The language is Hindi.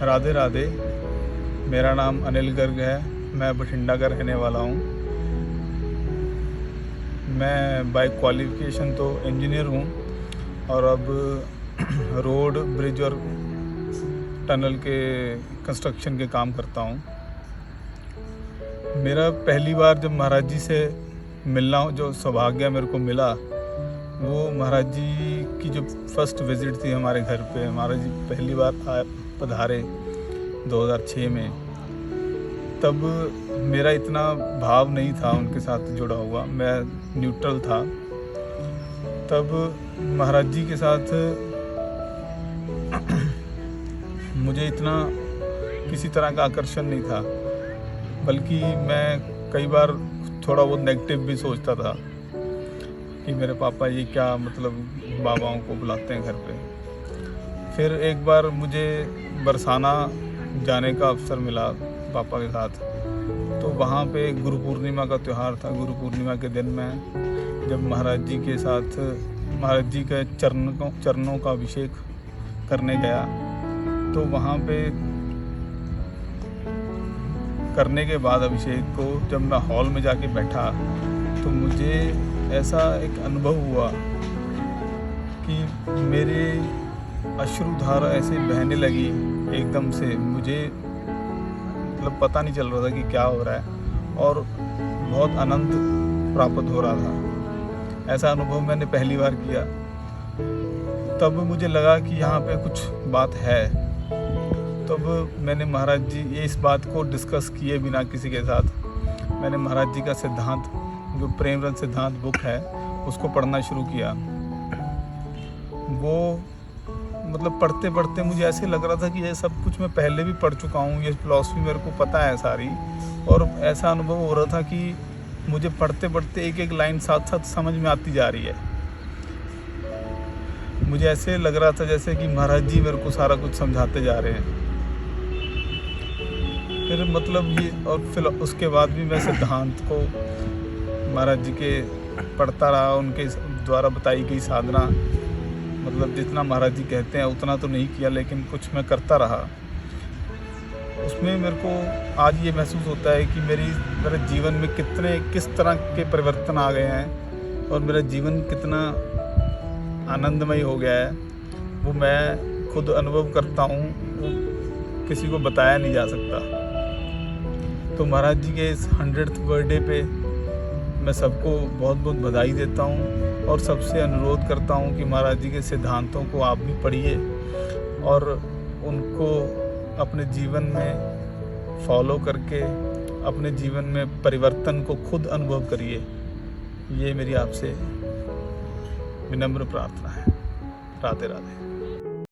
राधे राधे। मेरा नाम अनिल गर्ग है। मैं बठिंडा का रहने वाला हूँ। मैं बाय क्वालिफ़िकेशन तो इंजीनियर हूँ और अब रोड, ब्रिज और टनल के कंस्ट्रक्शन के काम करता हूँ। मेरा पहली बार जब महाराज जी से मिलना जो सौभाग्य मेरे को मिला, वो महाराज जी की जो फर्स्ट विज़िट थी हमारे घर पे। महाराज जी पहली बार पधारे 2006 में। तब मेरा इतना भाव नहीं था उनके साथ जुड़ा हुआ, मैं न्यूट्रल था। तब महाराज जी के साथ मुझे इतना किसी तरह का आकर्षण नहीं था, बल्कि मैं कई बार थोड़ा बहुत नेगेटिव भी सोचता था कि मेरे पापा ये क्या मतलब बाबाओं को बुलाते हैं घर पे। फिर एक बार मुझे बरसाना जाने का अवसर मिला पापा के साथ, तो वहाँ पे गुरु पूर्णिमा का त्यौहार था। गुरु पूर्णिमा के दिन में जब महाराज जी के साथ महाराज जी के चरणों का अभिषेक करने गया, तो वहाँ पे करने के बाद अभिषेक को जब मैं हॉल में जाके बैठा, तो मुझे ऐसा एक अनुभव हुआ कि मेरे अश्रुधारा ऐसे बहने लगी एकदम से। मुझे मतलब पता नहीं चल रहा था कि क्या हो रहा है और बहुत आनंद प्राप्त हो रहा था। ऐसा अनुभव मैंने पहली बार किया। तब मुझे लगा कि यहाँ पे कुछ बात है। तब मैंने महाराज जी इस बात को डिस्कस किए बिना किसी के साथ, मैंने महाराज जी का सिद्धांत, जो प्रेम रंग सिद्धांत बुक है, उसको पढ़ना शुरू किया। वो मतलब पढ़ते पढ़ते मुझे ऐसे लग रहा था कि ये सब कुछ मैं पहले भी पढ़ चुका हूँ, ये फिलॉसफी मेरे को पता है सारी। और ऐसा अनुभव हो रहा था कि मुझे पढ़ते पढ़ते एक एक लाइन साथ साथ समझ में आती जा रही है। मुझे ऐसे लग रहा था जैसे कि महाराज जी मेरे को सारा कुछ समझाते जा रहे हैं। फिर मतलब ये, और फिर उसके बाद भी मैं सिद्धांत को महाराज जी के पढ़ता रहा। उनके द्वारा बताई गई साधना, मतलब जितना महाराज जी कहते हैं उतना तो नहीं किया, लेकिन कुछ मैं करता रहा। उसमें मेरे को आज ये महसूस होता है कि मेरे जीवन में किस तरह के परिवर्तन आ गए हैं और मेरा जीवन कितना आनंदमय हो गया है, वो मैं खुद अनुभव करता हूँ। वो किसी को बताया नहीं जा सकता। तो महाराज जी के इस 100th बर्थडे पे मैं सबको बहुत बहुत बधाई देता हूँ और सबसे अनुरोध करता हूँ कि महाराज जी के सिद्धांतों को आप भी पढ़िए और उनको अपने जीवन में फॉलो करके अपने जीवन में परिवर्तन को खुद अनुभव करिए। ये मेरी आपसे विनम्र प्रार्थना है। राधे राधे।